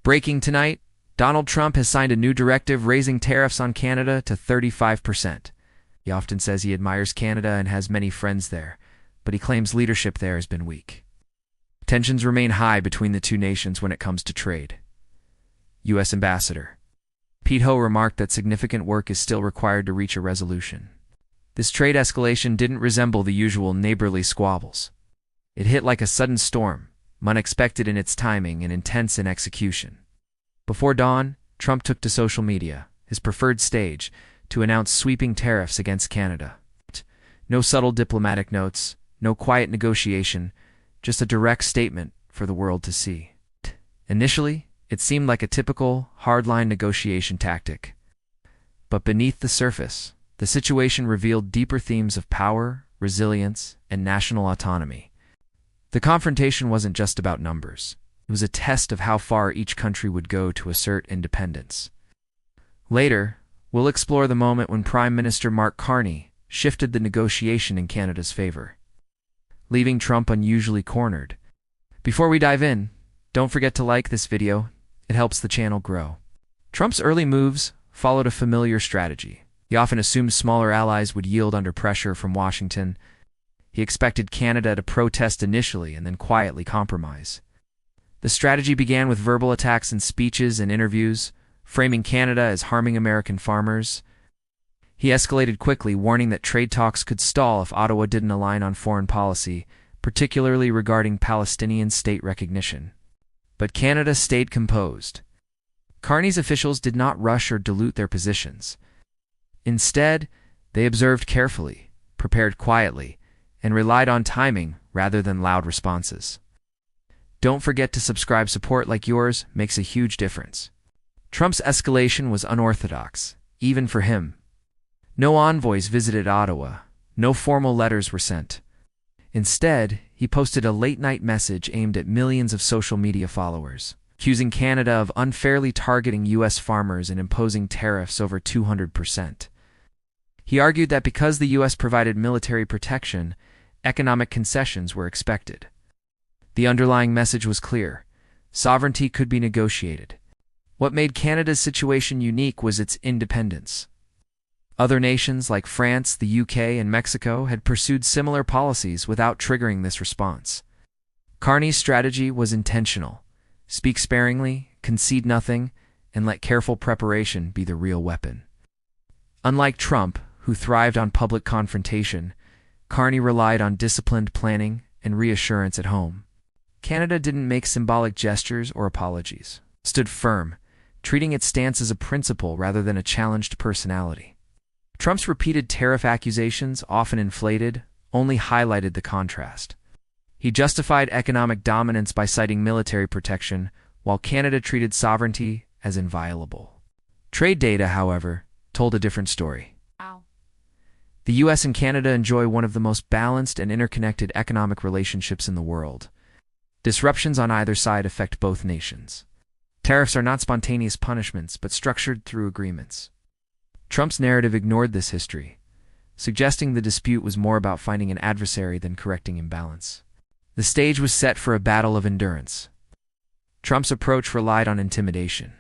Breaking tonight, Donald Trump has signed a new directive raising tariffs on Canada to 35%. He often says he admires Canada and has many friends there, but he claims leadership there has been weak. Tensions remain high between the two nations when it comes to trade. U.S. Ambassador Pete Ho remarked that significant work is still required to reach a resolution. This trade escalation didn't resemble the usual neighborly squabbles. It hit like a sudden storm, unexpected in its timing and intense in execution. Before dawn, Trump took to social media, his preferred stage, to announce sweeping tariffs against Canada. No subtle diplomatic notes, no quiet negotiation, just a direct statement for the world to see. Initially, it seemed like a typical, hardline negotiation tactic. But beneath the surface, the situation revealed deeper themes of power, resilience, and national autonomy. The confrontation wasn't just about numbers. It was a test of how far each country would go to assert independence. Later, we'll explore the moment when Prime Minister Mark Carney shifted the negotiation in Canada's favor, leaving Trump unusually cornered. Before we dive in, don't forget to like this video. It helps the channel grow. Trump's early moves followed a familiar strategy. He often assumed smaller allies would yield under pressure from Washington. He expected Canada to protest initially and then quietly compromise. The strategy began with verbal attacks in speeches and interviews, framing Canada as harming American farmers. He escalated quickly, warning that trade talks could stall if Ottawa didn't align on foreign policy, particularly regarding Palestinian state recognition. But Canada stayed composed. Carney's officials did not rush or dilute their positions. Instead, they observed carefully, prepared quietly, and relied on timing rather than loud responses. Don't forget to subscribe. Support like yours makes a huge difference. Trump's escalation was unorthodox, even for him. No envoys visited Ottawa. No formal letters were sent. Instead, he posted a late-night message aimed at millions of social media followers, accusing Canada of unfairly targeting U.S. farmers and imposing tariffs over 200%. He argued that because the U.S. provided military protection, economic concessions were expected. The underlying message was clear: sovereignty could be negotiated. What made Canada's situation unique was its independence. Other nations like France, the UK, and Mexico had pursued similar policies without triggering this response. Carney's strategy was intentional: speak sparingly, concede nothing, and let careful preparation be the real weapon. Unlike Trump, who thrived on public confrontation, Carney relied on disciplined planning and reassurance at home. Canada didn't make symbolic gestures or apologies. It stood firm, treating its stance as a principle rather than a challenged personality. Trump's repeated tariff accusations, often inflated, only highlighted the contrast. He justified economic dominance by citing military protection, while Canada treated sovereignty as inviolable. Trade data, however, told a different story. The U.S. and Canada enjoy one of the most balanced and interconnected economic relationships in the world. Disruptions on either side affect both nations. Tariffs are not spontaneous punishments, but structured through agreements. Trump's narrative ignored this history, suggesting the dispute was more about finding an adversary than correcting imbalance. The stage was set for a battle of endurance. Trump's approach relied on intimidation.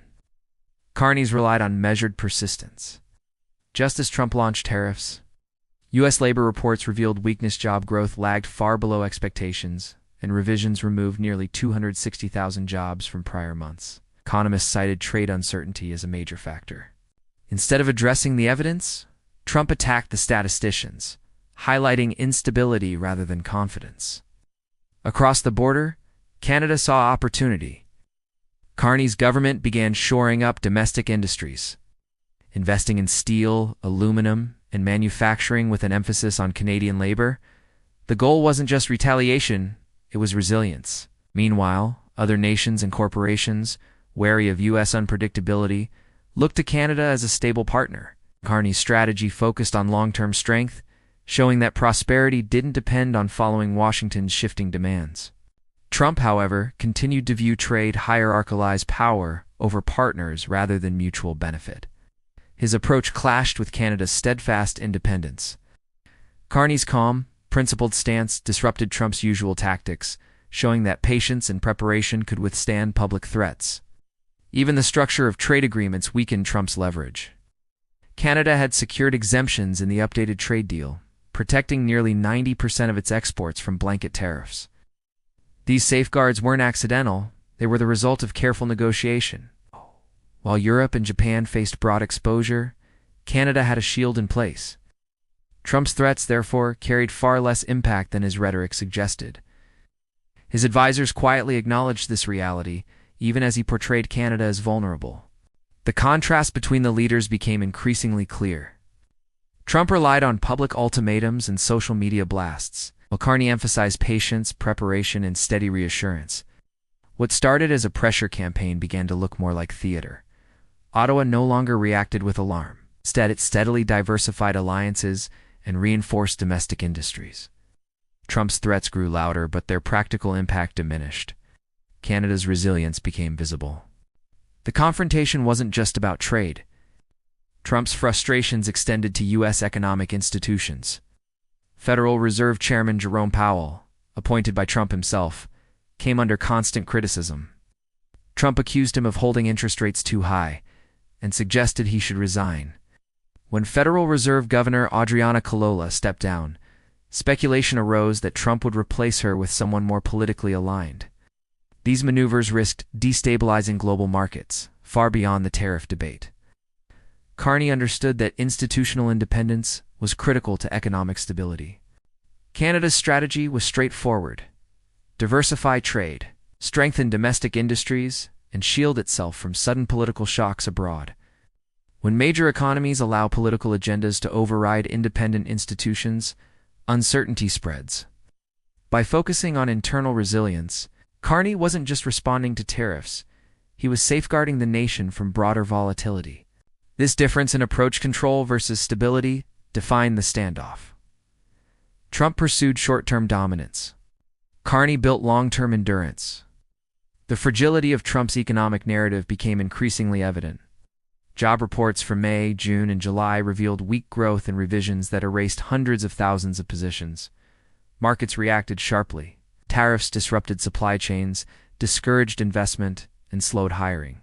Carney's relied on measured persistence. Just as Trump launched tariffs, U.S. labor reports revealed weakness. Job growth lagged far below expectations, and revisions removed nearly 260,000 jobs from prior months. Economists cited trade uncertainty as a major factor. Instead of addressing the evidence, Trump attacked the statisticians, highlighting instability rather than confidence. Across the border, Canada saw opportunity. Carney's government began shoring up domestic industries, investing in steel, aluminum, and manufacturing with an emphasis on Canadian labor. The goal wasn't just retaliation, it was resilience. Meanwhile, other nations and corporations, wary of U.S. unpredictability, looked to Canada as a stable partner. Carney's strategy focused on long-term strength, showing that prosperity didn't depend on following Washington's shifting demands. Trump, however, continued to view trade hierarchized power over partners rather than mutual benefit. His approach clashed with Canada's steadfast independence. Carney's calm, principled stance disrupted Trump's usual tactics, showing that patience and preparation could withstand public threats. Even the structure of trade agreements weakened Trump's leverage. Canada had secured exemptions in the updated trade deal, protecting nearly 90% of its exports from blanket tariffs. These safeguards weren't accidental, they were the result of careful negotiation. While Europe and Japan faced broad exposure, Canada had a shield in place. Trump's threats, therefore, carried far less impact than his rhetoric suggested. His advisors quietly acknowledged this reality, even as he portrayed Canada as vulnerable. The contrast between the leaders became increasingly clear. Trump relied on public ultimatums and social media blasts, while Carney emphasized patience, preparation, and steady reassurance. What started as a pressure campaign began to look more like theater. Ottawa no longer reacted with alarm. Instead, it steadily diversified alliances and reinforced domestic industries. Trump's threats grew louder, but their practical impact diminished. Canada's resilience became visible. The confrontation wasn't just about trade. Trump's frustrations extended to U.S. economic institutions. Federal Reserve Chairman Jerome Powell, appointed by Trump himself, came under constant criticism. Trump accused him of holding interest rates too high and suggested he should resign. When Federal Reserve Governor Adriana Colonna stepped down, speculation arose that Trump would replace her with someone more politically aligned. These maneuvers risked destabilizing global markets, far beyond the tariff debate. Carney understood that institutional independence was critical to economic stability. Canada's strategy was straightforward: diversify trade, strengthen domestic industries, and shield itself from sudden political shocks abroad. When major economies allow political agendas to override independent institutions, uncertainty spreads. By focusing on internal resilience, Carney wasn't just responding to tariffs, he was safeguarding the nation from broader volatility. This difference in approach, control versus stability, defined the standoff. Trump pursued short-term dominance. Carney built long-term endurance. The fragility of Trump's economic narrative became increasingly evident. Job reports for May, June, and July revealed weak growth and revisions that erased hundreds of thousands of positions. Markets reacted sharply. Tariffs disrupted supply chains, discouraged investment, and slowed hiring.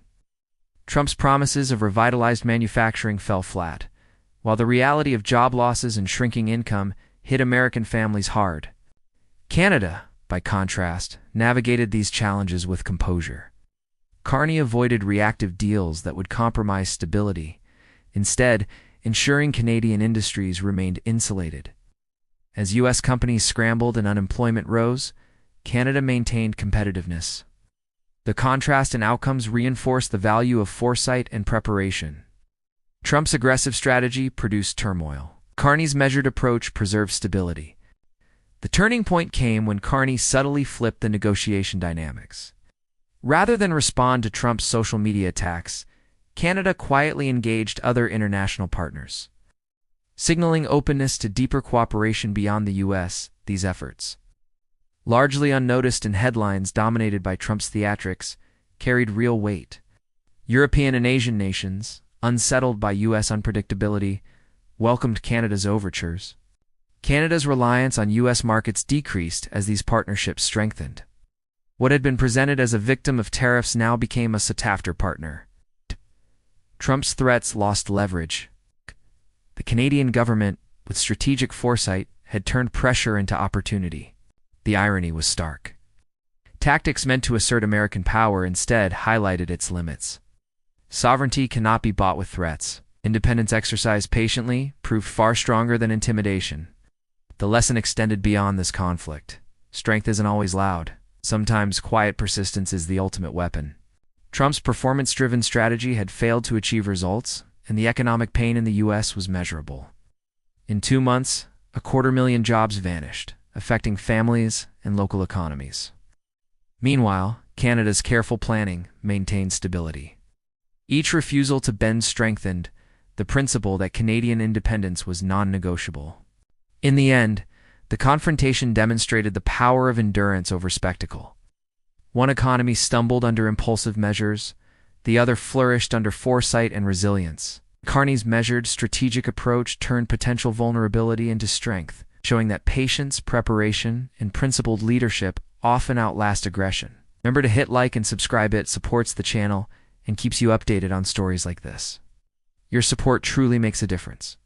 Trump's promises of revitalized manufacturing fell flat, while the reality of job losses and shrinking income hit American families hard. Canada, by contrast, navigated these challenges with composure. Carney avoided reactive deals that would compromise stability, instead ensuring Canadian industries remained insulated. As U.S. companies scrambled and unemployment rose, Canada maintained competitiveness. The contrast in outcomes reinforced the value of foresight and preparation. Trump's aggressive strategy produced turmoil. Carney's measured approach preserved stability. The turning point came when Carney subtly flipped the negotiation dynamics. Rather than respond to Trump's social media attacks, Canada quietly engaged other international partners. Signaling openness to deeper cooperation beyond the U.S., these efforts, largely unnoticed in headlines dominated by Trump's theatrics, carried real weight. European and Asian nations, unsettled by U.S. unpredictability, welcomed Canada's overtures. Canada's reliance on U.S. markets decreased as these partnerships strengthened. What had been presented as a victim of tariffs now became a sought-after partner. Trump's threats lost leverage. The Canadian government, with strategic foresight, had turned pressure into opportunity. The irony was stark. Tactics meant to assert American power instead highlighted its limits. Sovereignty cannot be bought with threats. Independence exercised patiently proved far stronger than intimidation. The lesson extended beyond this conflict. Strength isn't always loud. Sometimes quiet persistence is the ultimate weapon. Trump's performance-driven strategy had failed to achieve results, and the economic pain in the U.S. was measurable. In 2 months, 250,000 jobs vanished, affecting families and local economies. Meanwhile, Canada's careful planning maintained stability. Each refusal to bend strengthened the principle that Canadian independence was non-negotiable. In the end, the confrontation demonstrated the power of endurance over spectacle. One economy stumbled under impulsive measures, the other flourished under foresight and resilience. Carney's measured, strategic approach turned potential vulnerability into strength, showing that patience, preparation, and principled leadership often outlast aggression. Remember to hit like and subscribe, it supports the channel and keeps you updated on stories like this. Your support truly makes a difference.